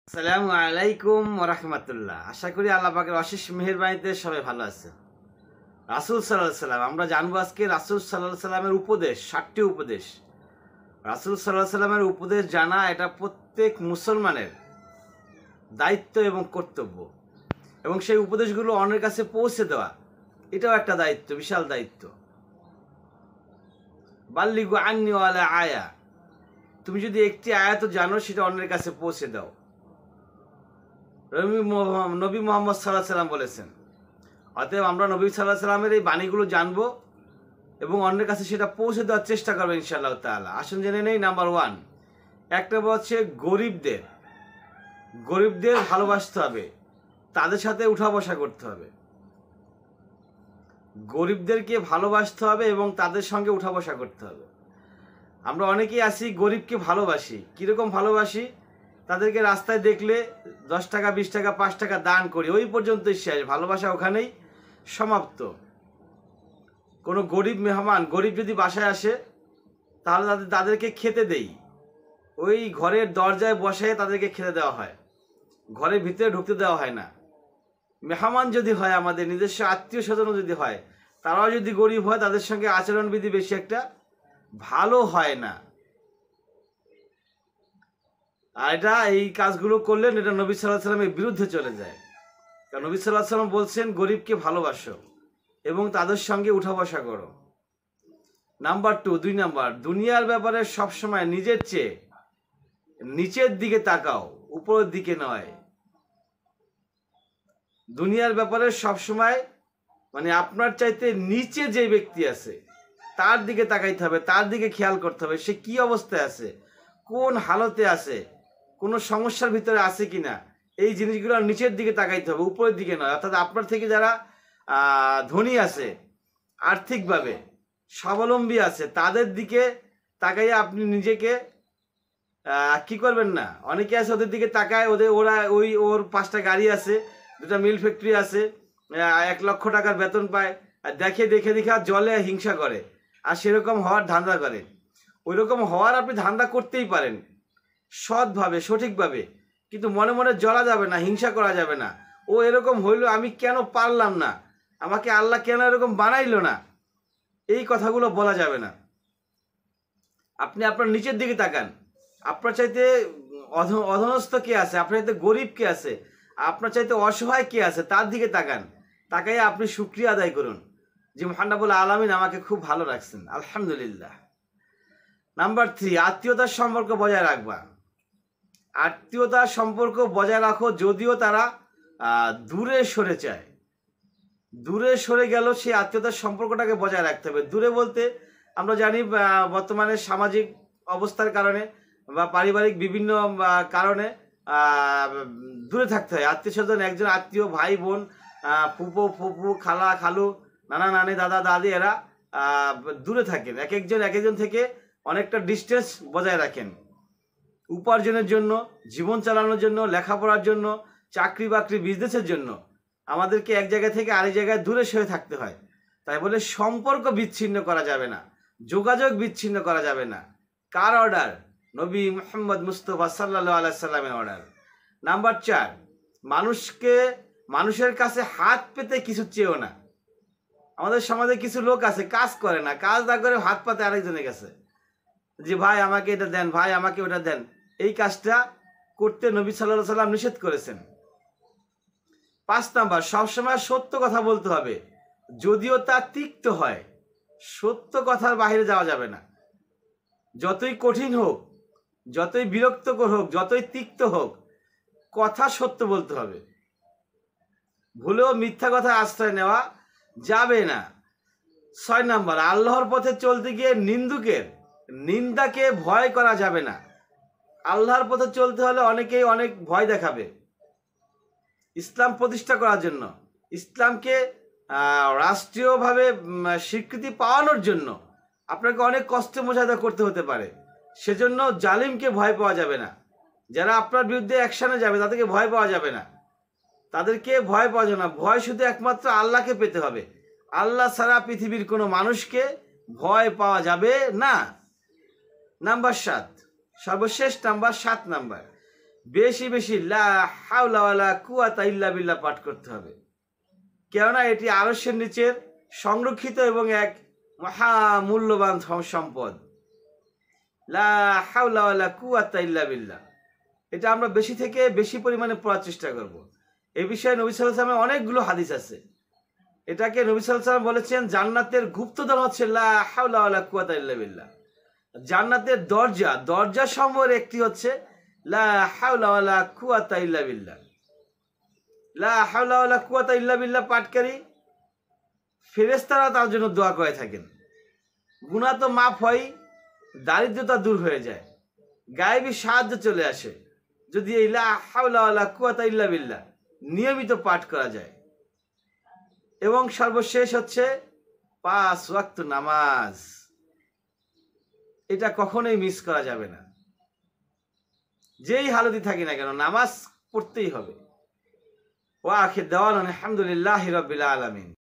আসসালামু আলাইকুম ওরহমতুল্লাহ। আশা করি আল্লাহ পাকের অশেষ মেহেরবানিতে সবাই ভালো আছে। রাসূল সাল্লাল্লাহু আলাইহি সাল্লাম, আমরা জানবো আজকে রাসূল সাল্লাল্লাহু আলাইহি সাল্লামের উপদেশ, 7টি উপদেশ। রাসূল সাল্লাল্লাহু আলাইহি সাল্লামের উপদেশ জানা এটা প্রত্যেক মুসলমানের দায়িত্ব এবং কর্তব্য, এবং সেই উপদেশগুলো অন্যের কাছে পৌঁছে দেওয়া এটাও একটা দায়িত্ব, বিশাল দায়িত্ব। বাল্লিগু আন্নি ওয়ালা আয়া, তুমি যদি একটি আয়াত জানো সেটা অন্যের কাছে পৌঁছে দাও। নবী মুহাম্মদ সাল্লাল্লাহু আলাইহি সাল্লাম বলেছেন। অতএব আমরা নবী সাল্লাল্লাহু আলাইহি সাল্লামের এই বাণীগুলো জানবো এবং অন্যের কাছে সেটা পৌঁছে দেওয়ার চেষ্টা করবো ইনশাআল্লাহ তাআলা। আসুন জেনে নেই। নাম্বার 1, একটা হচ্ছে গরিবদের ভালোবাসতে হবে, তাদের সাথে উঠা বসা করতে হবে। গরিবদেরকে ভালোবাসতে হবে এবং তাদের সঙ্গে উঠা বসা করতে হবে। আমরা অনেকেই আছি গরিবকে ভালোবাসি। কীরকম ভালোবাসি? তাদেরকে রাস্তায় দেখলে 10 টাকা 20 টাকা 5 টাকা দান করি, ওই পর্যন্তই শেষ, ভালোবাসা ওখানেই সমাপ্ত। কোনো গরিব মেহমান, গরিব যদি বাসায় আসে তাহলে তাদেরকে খেতে দেই, ওই ঘরের দরজায় বসায় তাদেরকে খেতে দেওয়া হয়, ঘরের ভিতরে ঢুকতে দেওয়া হয় না। মেহমান যদি হয়, আমাদের নিজস্ব আত্মীয় স্বজনও যদি হয়, তারাও যদি গরিব হয়, তাদের সঙ্গে আচরণবিধি বেশি একটা ভালো হয় না। আর এই কাজগুলো করলে এটা নবী সাল্লাল্লাহু আলাইহি সাল্লামের বিরুদ্ধে চলে যায়। কারণ নবী সাল্লাল্লাহু আলাইহি সাল্লাম বলছেন গরিবকে ভালোবাসো এবং তাদের সঙ্গে উঠা বসা করো। নাম্বার 2, দুনিয়ার ব্যাপারে সবসময় নিজের চেয়ে নিচের দিকে তাকাও, উপরের দিকে নয়। দুনিয়ার ব্যাপারে সবসময় আপনার চাইতে নিচে যে ব্যক্তি আছে তার দিকে তাকাইতে হবে, তার দিকে খেয়াল করতে হবে, সে কি অবস্থায় আছে, কোন হালতে আছে, কোনো সমস্যার ভিতরে আছে কিনা। এই জিনিসগুলো নিচের দিকে তাকাইতে হবে, উপরের দিকে নয়। অর্থাৎ আপনার থেকে যারা ধনী আছে, আর্থিকভাবে স্বাবলম্বী আছে, তাদের দিকে তাকাইয়ে আপনি নিজেকে কি করবেন না। অনেকে আছে ওদের দিকে তাকায়, ওর 5টা গাড়ি আছে, 2টা মিল ফ্যাক্টরি আছে, 1 লক্ষ টাকার বেতন পায়, আর দেখে জলে হিংসা করে, আর সেরকম হওয়ার ধান্দা করে। ওই রকম হওয়ার আপনি ধান্দা করতেই পারেন সৎভাবে, সঠিকভাবে, কিন্তু মনে মনে জ্বলা যাবে না, হিংসা করা যাবে না। ও এরকম হইলো, আমি কেন পারলাম না, আমাকে আল্লাহ কেন এরকম বানাইলো না, এই কথাগুলো বলা যাবে না। আপনি আপনার নিচের দিকে তাকান, আপনার চাইতে অধনস্থ কে আছে, আপনার চাইতে গরিব কে আছে, আপনার চাইতে অসহায় কে আছে, তার দিকে তাকান। তাকাইয়ে আপনি শুকরিয়া আদায় করুন যে মহান রব্বুল আলামিন আমাকে খুব ভালো রাখছেন, আলহামদুলিল্লাহ। নাম্বার 3, আত্মীয়তার সম্পর্ক বজায় রাখবা। আত্মীয়তার সম্পর্ক বজায় রাখো, যদিও তারা দূরে সরে যায়, দূরে সরে গেল, সেই আত্মীয়তার সম্পর্কটাকে বজায় রাখতে হবে। দূরে বলতে আমরা জানি বর্তমানে সামাজিক অবস্থার কারণে বা পারিবারিক বিভিন্ন কারণে দূরে থাকতে হয়। আত্মীয় স্বজন, একজন আত্মীয়, ভাই বোন, ফুপু খালা খালু, নানা নানি, দাদা দাদি, এরা দূরে থাকেন। এক একজন থেকে অনেকটা ডিস্টেন্স বজায় রাখেন। উপার্জনের জন্য, জীবন চালানোর জন্য, লেখাপড়ার জন্য, চাকরি বাকরি বিজনেসের জন্য আমাদেরকে এক জায়গা থেকে আরেক জায়গায় দূরে সরে থাকতে হয়। তাই বলে সম্পর্ক বিচ্ছিন্ন করা যাবে না, যোগাযোগ বিচ্ছিন্ন করা যাবে না। কার অর্ডার? নবী মুহাম্মদ মুস্তাফা সাল্লাল্লাহু আলাইহি সাল্লামের অর্ডার। নাম্বার 4, মানুষের কাছে হাত পেতে কিছু চেয়েও না। আমাদের সমাজে কিছু লোক আছে কাজ করে না, কাজ না করে হাত পাতে আরেকজনের কাছে, যে ভাই আমাকে এটা দেন, ভাই আমাকে ওটা দেন। এই কাজটা করতে নবী সাল্লাল্লাহু আলাইহি সাল্লাম নিষেধ করেছেন। 5, সবসময় সত্য কথা বলতে হবে, যদিও তা তিক্ত হয়। সত্য কথার বাইরে যাওয়া যাবে না। যতই কঠিন হোক, যতই বিরক্তকর হোক, যতই তিক্ত হোক, কথা সত্য বলতে হবে। ভুলেও মিথ্যা কথা আশ্রয় নেওয়া যাবে না। 6, আল্লাহর পথে চলতে গিয়ে নিন্দাকে ভয় করা যাবে না। আল্লাহর পথে চলতে হলে অনেকেই অনেক ভয় দেখাবে। ইসলাম প্রতিষ্ঠা করার জন্য, ইসলামকে রাষ্ট্রীয়ভাবে স্বীকৃতি পাওয়ানোর জন্য আপনাকে অনেক কষ্ট মোজাহিদা করতে হতে পারে। সেজন্য জালিমকে ভয় পাওয়া যাবে না। যারা আপনার বিরুদ্ধে অ্যাকশনে যাবে তাদেরকে ভয় পাওয়া যাবে না, তাদেরকে ভয় পাওয়া যাবে না। ভয় শুধু একমাত্র আল্লাহকে পেতে হবে। আল্লাহ ছাড়া পৃথিবীর কোনো মানুষকে ভয় পাওয়া যাবে না। নাম্বার 7, সর্বশেষ নাম্বার 7, বেশি বেশি লা হাওলা ওয়ালা কুওয়াতা ইল্লা বিল্লাহ পাঠ করতে হবে, কেননা এটি আরশের নিচের সংরক্ষিত এবং এক মহামূল্যবান সম্পদ। লা হাওলা ওয়ালা কুওয়াতা ইল্লা বিল্লাহ, এটা আমরা বেশি থেকে বেশি পরিমাণে পড়ার চেষ্টা করব। এই বিষয়ে নবী সাল্লাল্লাহু আলাইহি ওয়াসাল্লামের অনেকগুলো হাদিস আছে। এটাকে নবী সাল্লাল্লাহু আলাইহি ওয়াসাল্লাম বলেছেন জান্নাতের গুপ্তধন হচ্ছে লা হাওলা ওয়ালা কুওয়াতা ইল্লা বিল্লাহ। জান্নাতের দরজা সমূহের একটি হচ্ছে লা হাওলা ওয়ালা কুওয়াতা ইল্লা বিল্লাহ। লা হাওলা ওয়ালা কুওয়াতা ইল্লা বিল্লাহ পাঠকারী ফেরেশতারা তার জন্য দোয়া করে থাকেন। গুনাহ তো মাফ হয়, দারিদ্রতা দূর হয়ে যায়, গায়েবী সাহায্য চলে আসে যদি এই লা হাওলা ওয়ালা কুওয়াতা ইল্লা বিল্লাহ নিয়মিত পাঠ করা যায়। এবং সর্বশেষ হচ্ছে 5 ওয়াক্ত নামাজ, এটা কখনোই মিস করা যাবে না। যেই হালতে থাকি না কেন নামাজ পড়তেই হবে। ওয়া আখির দাওয়ানা আলহামদুলিল্লাহি রাব্বিল আলামিন।